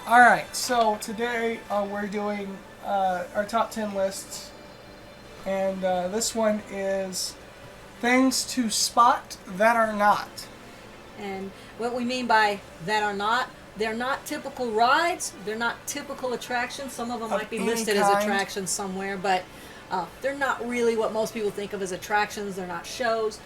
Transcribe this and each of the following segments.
All right, so today we're doing our top 10 lists, and this one is things to spot that are not. And what we mean by that are not, they're not typical rides, they're not typical attractions. Some of them Of might be any listed as kind. attractions somewhere, but they're not really what most people think of as attractions. They're not shows.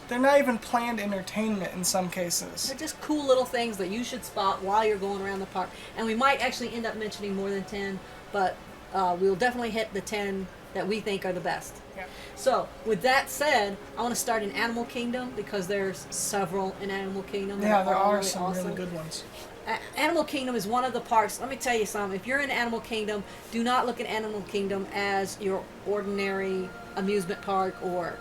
They're not even planned entertainment in some cases. They're just cool little things that you should spot while you're going around the park. And we might actually end up mentioning more than 10, but we'll definitely hit the 10 that we think are the best. Yeah. So, with that said, I want to start in Animal Kingdom because there's several in Animal Kingdom. Yeah, that there all are really some awesome. really good ones. Animal Kingdom is one of the parks. Let me tell you something. If you're in Animal Kingdom, do not look at Animal Kingdom as your ordinary amusement park or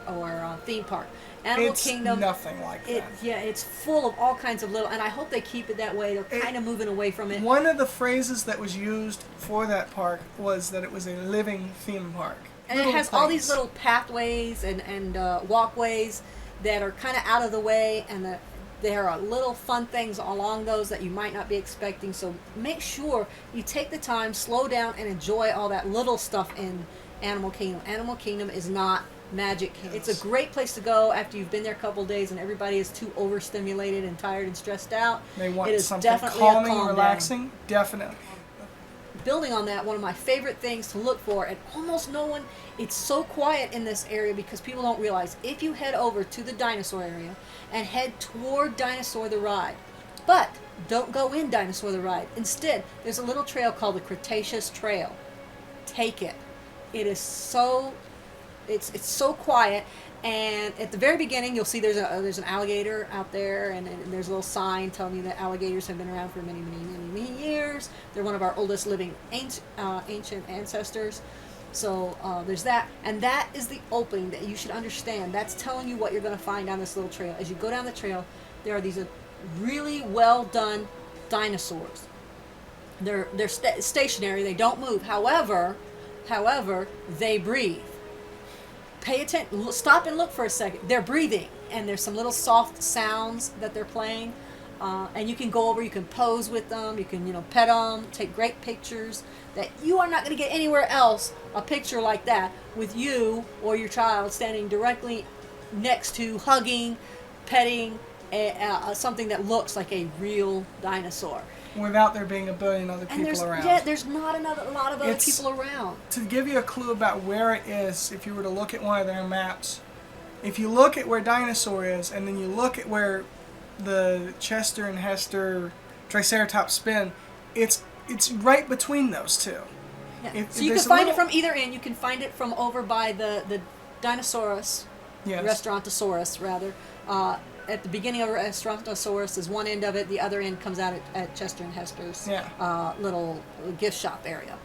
theme park. Animal It's Kingdom, nothing like that. yeah, it's full of all kinds of little, and I hope they keep it that way. They're kind of moving away from it. One of the phrases that was used for that park was that it was a living theme park. And it has all these little pathways and walkways that are kind of out of the way, and there are little fun things along those that you might not be expecting. So make sure you take the time, slow down, and enjoy all that little stuff in Animal Kingdom. Animal Kingdom is not Magic. It's a great place to go after you've been there a couple of days and everybody is too overstimulated and tired and stressed out. They want It is something definitely a calming, calm relaxing. down. Definitely. Building on that, one of my favorite things to look for, and almost no one, it's so quiet in this area because people don't realize, if you head over to the dinosaur area and head toward Dinosaur the Ride, but don't go in Dinosaur the Ride. Instead, there's a little trail called the Cretaceous Trail. Take it. It is so, it's so quiet. And at the very beginning, you'll see there's an alligator out there, and there's a little sign telling you that alligators have been around for many, many, many, many years. They're one of our oldest living ancient ancestors. So there's that, and that is the opening that you should understand. That's telling you what you're going to find on this little trail. As you go down the trail, there are these really well done dinosaurs. They're stationary. They don't move. However, they breathe. Pay attention. Stop and look for a second. They're breathing, and there's some little soft sounds that they're playing. And you can go over. You can pose with them. You can pet them. Take great pictures. That you are not going to get anywhere else. A picture like that with you or your child standing directly next to, hugging, petting something that looks like a real dinosaur. Without there being a billion other people around. Yeah, there's not a lot of other people around. To give you a clue about where it is, if you were to look at one of their maps, if you look at where Dinosaur is, and then you look at where the Chester and Hester Triceratops spin, it's right between those two. Yeah. So you can find it from either end. You can find it from over by the Dinosaurus, yes. Restaurantosaurus rather. At the beginning of Restaurantosaurus is one end of it. The other end comes out at Chester and Hester's little gift shop area.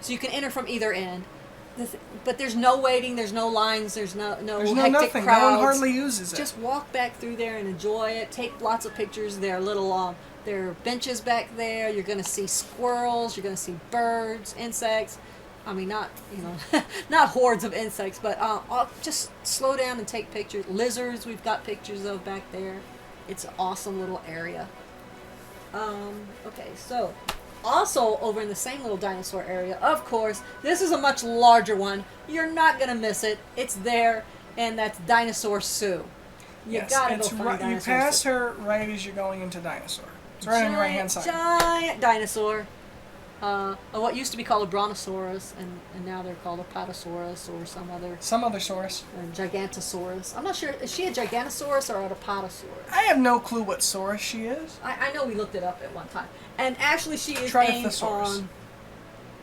So you can enter from either end. But there's no waiting. There's no lines. There's no hectic nothing. crowds. No one hardly uses it. Just walk back through there and enjoy it. Take lots of pictures. There are little there are benches back there. You're going to see squirrels. You're going to see birds, insects. I mean, not not hordes of insects, but just slow down and take pictures. Lizards, we've got pictures of back there. It's an awesome little area. Okay, so also over in the same little dinosaur area, of course, this is a much larger one. You're not gonna miss it. It's there, and that's Dinosaur Sue. You gotta go find Dinosaur You pass Sue. her right as you're going into Dinosaur. It's right on your right hand side. Giant dinosaur. What used to be called a brontosaurus, and now they're called a patasaurus or some other source. Gigantosaurus. I'm not sure. Is she a Gigantosaurus or a patasaurus? I have no clue what saurus she is. I know we looked it up at one time. And actually she is aimed Trithosaurus. on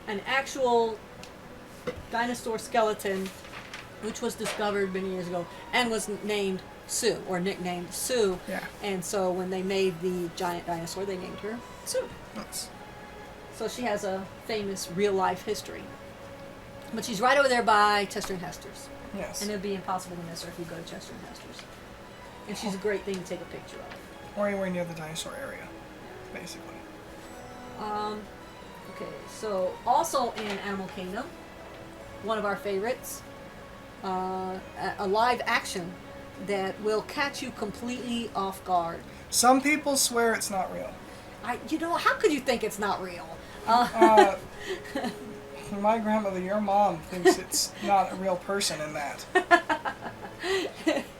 an actual dinosaur skeleton which was discovered many years ago and was named Sue, or nicknamed Sue. Yeah. And so when they made the giant dinosaur, they named her Sue. Nice. So she has a famous real-life history. But she's right over there by Chester and Hester's. Yes. And it would be impossible to miss her if you go to Chester and Hester's. And she's a great thing to take a picture of. Or anywhere near the dinosaur area, basically. Okay, so also in Animal Kingdom, one of our favorites, a live action that will catch you completely off guard. Some people swear it's not real. How could you think it's not real? My grandmother, your mom, thinks it's not a real person in that.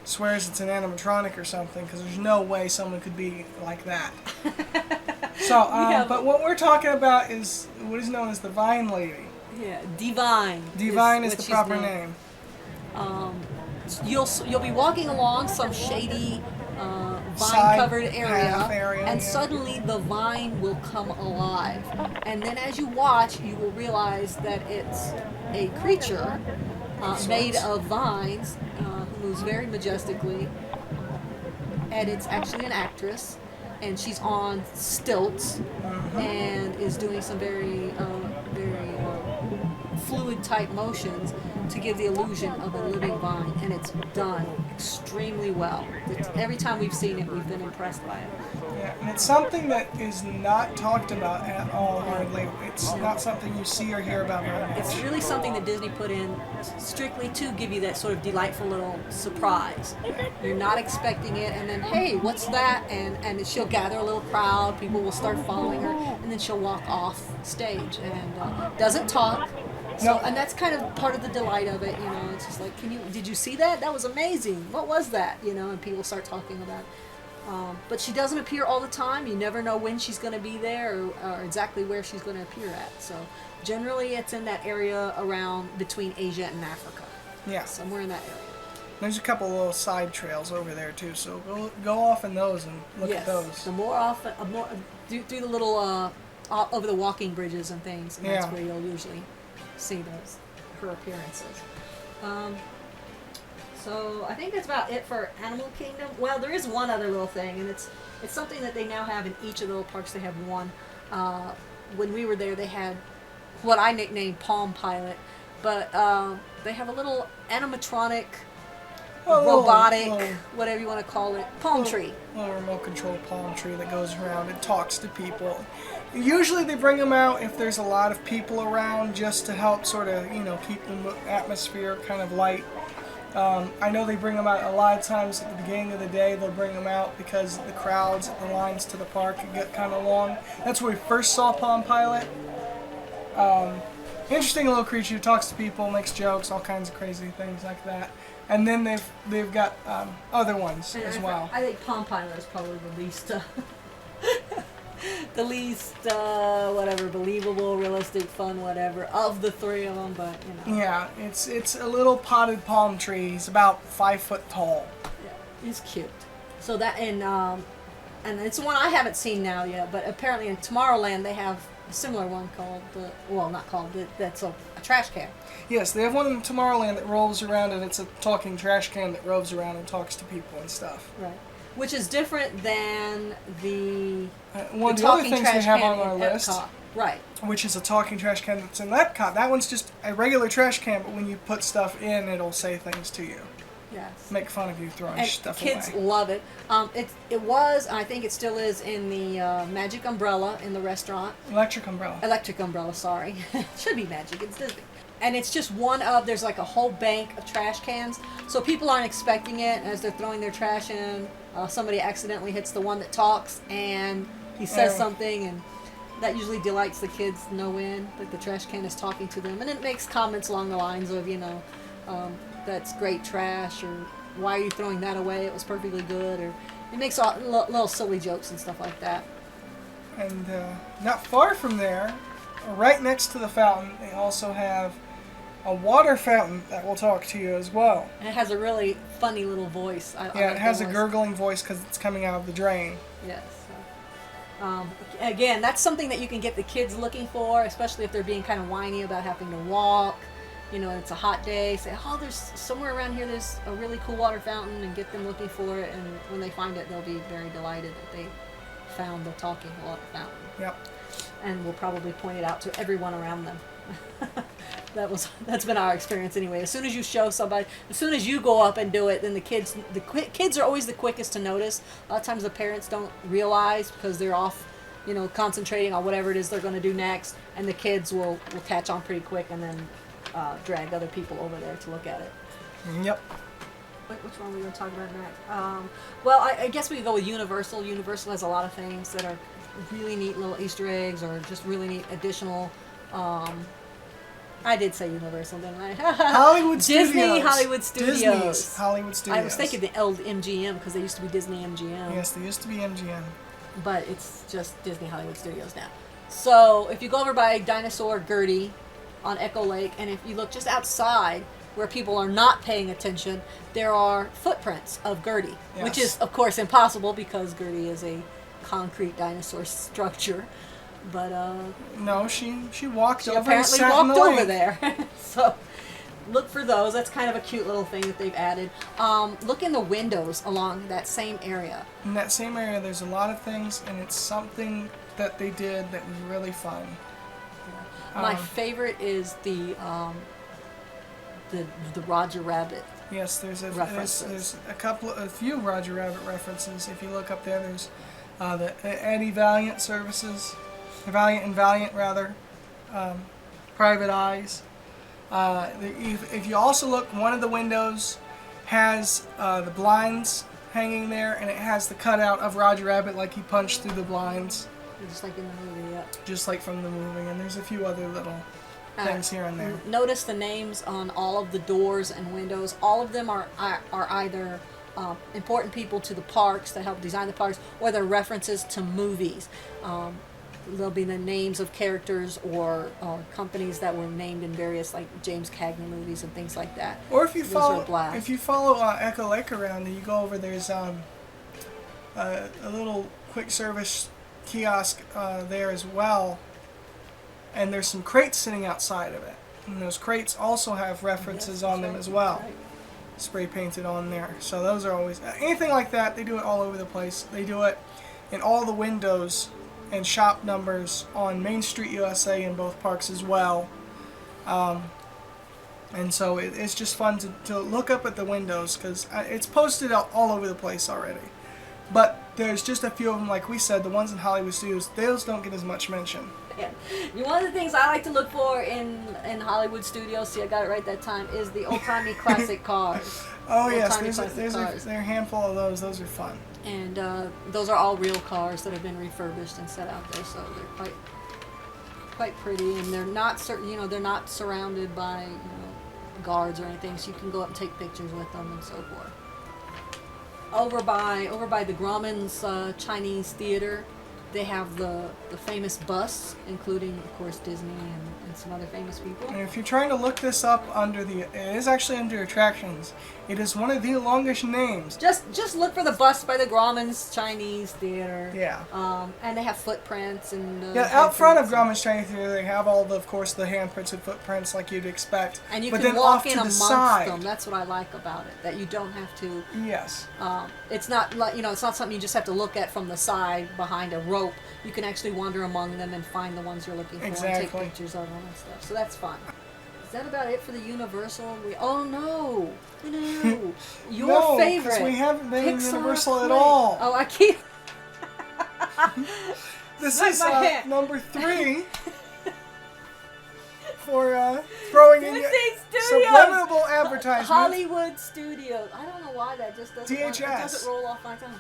Swears it's an animatronic or something, because there's no way someone could be like that. So, but what we're talking about is what is known as the Vine Lady. Yeah, Divine. Divine is the proper name. You'll be walking along some shady vine-covered area, and suddenly the vine will come alive. And then as you watch, you will realize that it's a creature made of vines who moves very majestically. And it's actually an actress, and she's on stilts and is doing some very fluid type motions to give the illusion of a living vine, and it's done extremely well. Every time we've seen it, we've been impressed by it. Yeah, and it's something that is not talked about at all hardly. It's not something you see or hear about very much. It's really something that Disney put in strictly to give you that sort of delightful little surprise. You're not expecting it, and then, hey, what's that? And she'll gather a little crowd, people will start following her, and then she'll walk off stage and doesn't talk. So, and that's kind of part of the delight of it, It's just like, did you see that? That was amazing. What was that? And people start talking about it. But she doesn't appear all the time. You never know when she's going to be there or exactly where she's going to appear at. So generally it's in that area between Asia and Africa. Yeah. Somewhere in that area. There's a couple little side trails over there too, so go off in those and look at those. The more often, do the little over the walking bridges and things, and that's where you'll usually see her appearances. So I think that's about it for Animal Kingdom. Well, there is one other little thing, and it's something that they now have in each of the little parks. They have one. When we were there, they had what I nicknamed Palm Pilot, but they have a little animatronic, robotic, whatever you want to call it, palm tree. A little remote control palm tree that goes around and talks to people. Usually they bring them out if there's a lot of people around, just to help sort of, keep the atmosphere kind of light. I know they bring them out a lot of times at the beginning of the day. They'll bring them out because the crowds, the lines to the park can get kind of long. That's where we first saw Palm Pilot. Interesting little creature who talks to people, makes jokes, all kinds of crazy things like that. And then they've got other ones as well. I think Palm Pilot is probably the least believable, realistic, fun, whatever of the three of them. But Yeah, it's a little potted palm tree. He's about 5 foot tall. Yeah, he's cute. So that and it's one I haven't seen now yet, but apparently in Tomorrowland they have a similar one called that's a trash can. Yes, they have one in Tomorrowland that rolls around, and it's a talking trash can that roves around and talks to people and stuff. Right. Which is different than the one of the other things we have on our list, right? Which is a talking trash can that's in Epcot. That one's just a regular trash can, but when you put stuff in, it'll say things to you. Yes. Make fun of you throwing stuff kids away. love it. It was, I think it still is, in the Magic Umbrella in the restaurant. Electric Umbrella. Electric Umbrella, sorry. Should be Magic, it's Disney. And it's just there's like a whole bank of trash cans. So people aren't expecting it as they're throwing their trash in. Somebody accidentally hits the one that talks, and he says something, and that usually delights the kids no end, that the trash can is talking to them. And it makes comments along the lines of, that's great trash, or why are you throwing that away? It was perfectly good. Or it makes little silly jokes and stuff like that. And not far from there, right next to the fountain, they also have a water fountain that will talk to you as well. And it has a really funny little voice. It has a gurgling voice because it's coming out of the drain. Yes. Again, that's something that you can get the kids looking for, especially if they're being kind of whiny about having to walk. It's a hot day. Say, there's somewhere around here there's a really cool water fountain, and get them looking for it. And when they find it, they'll be very delighted that they found the talking water fountain. Yep. And we'll probably point it out to everyone around them. That's been our experience anyway. As soon as you show somebody, as soon as you go up and do it, then the kids are always the quickest to notice. A lot of times the parents don't realize because they're off, concentrating on whatever it is they're going to do next, and the kids will catch on pretty quick and then drag other people over there to look at it. Yep. Which one are we going to talk about next? Well, I guess we could go with Universal. Universal has a lot of things that are really neat little Easter eggs or just really neat additional. I did say Universal, didn't I? Hollywood Studios. Disney Hollywood Studios. Disney's Hollywood Studios. I was thinking the old MGM because they used to be Disney MGM. Yes, they used to be MGM. But it's just Disney Hollywood Studios now. So if you go over by Dinosaur Gertie on Echo Lake, and if you look just outside where people are not paying attention, there are footprints of Gertie, Yes. which is of course impossible because Gertie is a concrete dinosaur structure. But No, she walked she over. apparently and sat in walked the over lake. there. So look for those. That's kind of a cute little thing that they've added. Look in the windows along that same area. In that same area, there's a lot of things, and it's something that they did that was really fun. My favorite is the Roger Rabbit. Yes, there's References. a few Roger Rabbit references. If you look up there, there's the Eddie Valiant services, Valiant and Valiant rather, Private Eyes. If you also look, one of the windows has the blinds hanging there, and it has the cutout of Roger Rabbit like he punched through the blinds, Just like in the movie, yeah. just like from the movie. And there's a few other little things here and there. Notice the names on all of the doors and windows. All of them are either important people to the parks that help design the parks, or they're references to movies. There'll be the names of characters or companies that were named in various like James Cagney movies and things like that. Or if you Those are follow Echo Lake around and you go over, there's a little quick service kiosk there as well, and there's some crates sitting outside of it, and those crates also have references on them as well, spray painted on there. So those are always anything like that. They do it all over the place. They do it in all the windows and shop numbers on Main Street USA in both parks as well. And so it's just fun to look up at the windows because it's posted out all over the place already. But there's just a few of them, like we said, the ones in Hollywood Studios, those don't get as much mention. Yeah. One of the things I like to look for in Hollywood Studios, see I got it right that time, is the old-timey classic cars. Oh yes, Old-timey cars. there are a handful of those. Those are fun. And those are all real cars that have been refurbished and set out there, so they're quite pretty, and they're not they're not surrounded by guards or anything, so you can go up and take pictures with them and so forth. Over by the Grauman's Chinese Theater, they have the famous bus, including of course Disney and some other famous people. And if you're trying to look this up it is actually under attractions. It is one of the longest names. Just look for the bus by the Grauman's Chinese Theater. Yeah. And they have footprints and. Out front of Grauman's Chinese Theater, they have all of course, the handprints and footprints like you'd expect. And you but can then walk off in to the amongst side, them. That's what I like about it. That you don't have to. Yes. It's not like it's not something you just have to look at from the side behind a rope. You can actually wander among them and find the ones you're looking for and take pictures of them and stuff. So that's fun. Is that about it for the Universal? No, your No, favorite. 'cause we haven't been in Pixar Universal at play. all. Oh, I keep. This Smack is my hand. number 3 for throwing in Disney subliminal advertisement. Hollywood Studios. I don't know why that just doesn't. It DHS. doesn't roll off my tongue.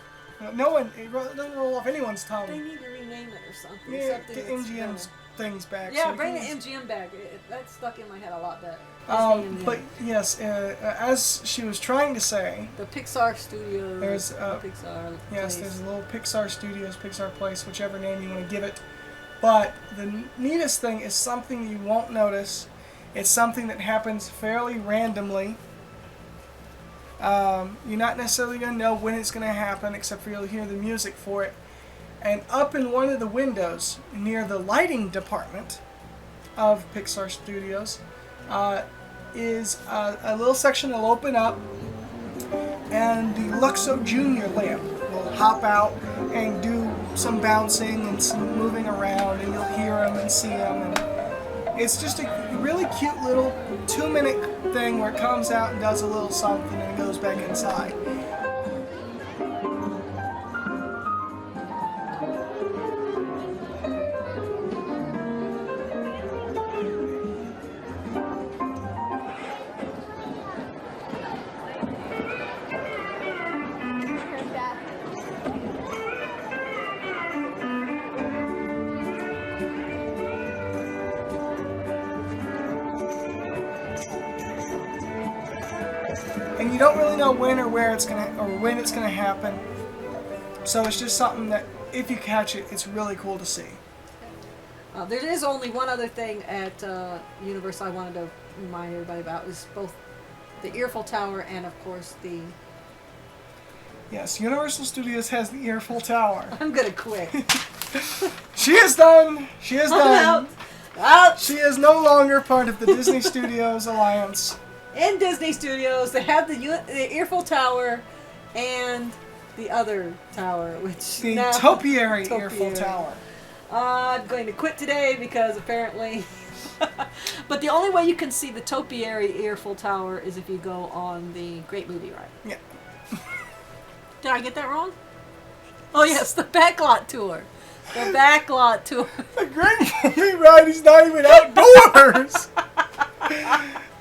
No one, it doesn't roll off anyone's They tongue. need to rename it or something. Yeah, something get that's MGM's better. things back. Yeah, so bring the you can- MGM back. That stuck in my head a lot better. But yes, as she was trying to say, The Pixar Studios. There's, the Pixar yes, place. there's a little Pixar Studios, Pixar Place, whichever name you want to give it. But the neatest thing is something you won't notice. It's something that happens fairly randomly. You're not necessarily going to know when it's going to happen, except for you'll hear the music for it. And up in one of the windows, near the lighting department of Pixar Studios, is a little section that'll open up, and the Luxo Junior lamp will hop out and do some bouncing and some moving around, and you'll hear them and see them. And it's just a really cute little 2-minute thing where it comes out and does a little something and goes back inside. we don't really know when or where it's when it's gonna happen. So it's just something that if you catch it, it's really cool to see. There is only one other thing at Universal I wanted to remind everybody about, is both the Earful Tower and, of course, the... Yes, Universal Studios has the Earful Tower. I'm gonna quit. She is done. She is done. Out. She is no longer part of the Disney Studios Alliance. In Disney Studios, they have the Earful Tower and the other tower, which The now... Topiary Earful Tower. I'm going to quit today because apparently... But the only way you can see the Topiary Earful Tower is if you go on the Great Movie Ride. Yeah. Did I get that wrong? Oh yes, the Backlot Tour. The Backlot Tour. The Great Movie Ride is not even outdoors.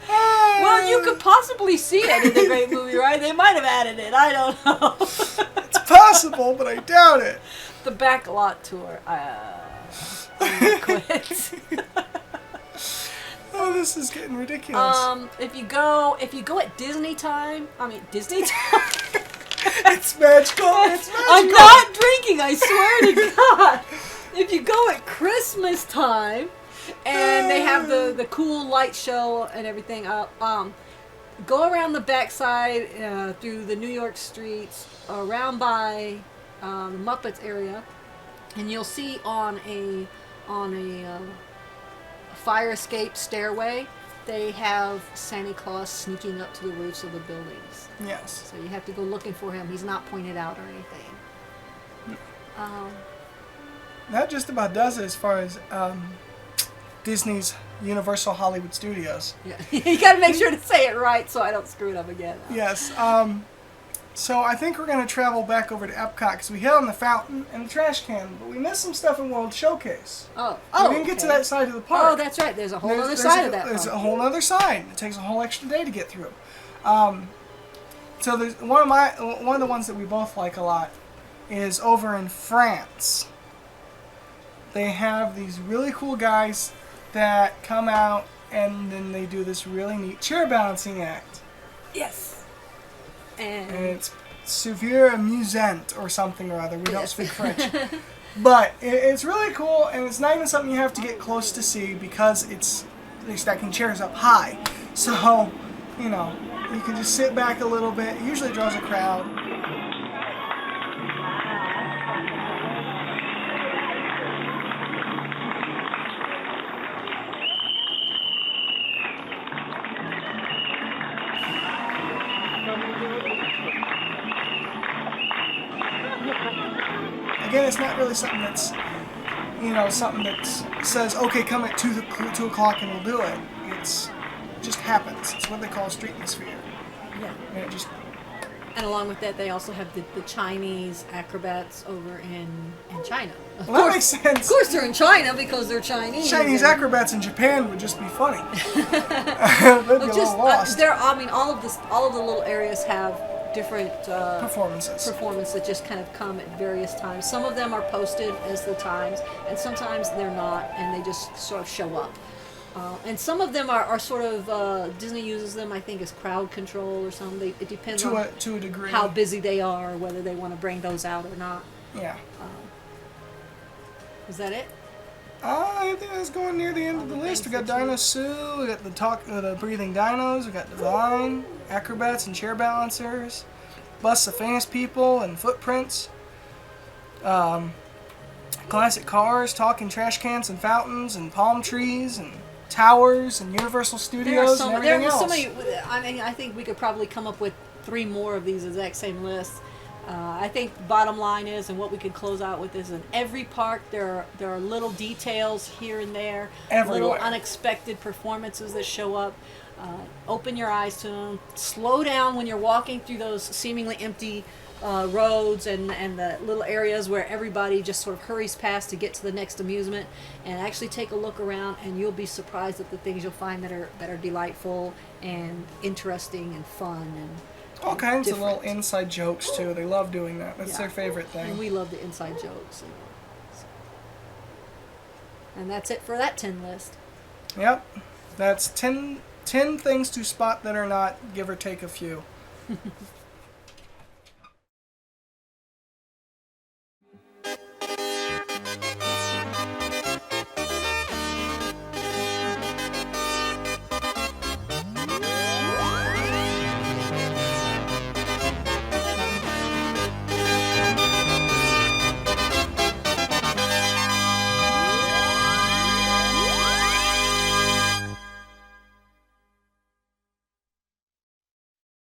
Well, you could possibly see it in the Great Movie Ride. They might have added it. I don't know. It's possible, but I doubt it. The Backlot Tour. I'm gonna quit. Oh, this is getting ridiculous. If you go at Disney time, Disney time. It's magical. It's magical. I'm not drinking, I swear to God. If you go at Christmas time, and they have the cool light show and everything, go around the backside through the New York streets, around by the Muppets area, and you'll see on a fire escape stairway, they have Santa Claus sneaking up to the roofs of the buildings. Yes. So you have to go looking for him. He's not pointed out or anything. That just about does it as far as Disney's Universal Hollywood Studios. Yeah. You got to make sure to say it right so I don't screw it up again. Yes. So I think we're going to travel back over to Epcot because we hit on the fountain and the trash can, but we missed some stuff in World Showcase. We didn't get to that side of the park. Oh, that's right. There's a whole other side of that. There's a whole other side. It takes a whole extra day to get through. So there's one of the ones that we both like a lot is over in France. They have these really cool guys that come out and then they do this really neat chair balancing act. Yes. And it's super amusant or something or other. We don't speak French. But it's really cool, and it's not even something you have to get close to see because they're stacking chairs up high. So, you can just sit back a little bit. It usually draws a crowd. Again, it's not really something that's, something that says, okay, come at 2 o'clock and we'll do it. It just happens. It's what they call a street atmosphere. Yeah. And And along with that, they also have the Chinese acrobats over in China. That makes sense. Of course, they're in China because they're Chinese. Chinese acrobats in Japan would just be funny. They'd be a little lost. All of the little areas have different performances that just kind of come at various times. Some of them are posted as the times, and sometimes they're not, and they just sort of show up. And some of them are sort of Disney uses them, I think, as crowd control or something. It depends to on a degree how busy they are, or whether they want to bring those out or not. Yeah. Is that it? I think that's going near the end of the list. We got Dinosaur Sue, we got the breathing dinos, we got Divine, acrobats and chair balancers, busts of famous people and footprints, classic cars, talking trash cans and fountains and palm trees and towers and Universal Studios and everything else. So many. I think we could probably come up with 3 more of these exact same lists. I think the bottom line is, and what we could close out with is, in every park there are little details here and there, Everywhere. little unexpected performances that show up. Open your eyes to them. Slow down when you're walking through those seemingly empty roads and the little areas where everybody just sort of hurries past to get to the next amusement, and actually take a look around, and you'll be surprised at the things you'll find that are delightful and interesting and fun and all kinds different. of little inside jokes too. They love doing that. That's their favorite thing. And we love the inside jokes. And that's it for that 10 list. Yep. That's 10 things to spot that are not, give or take a few.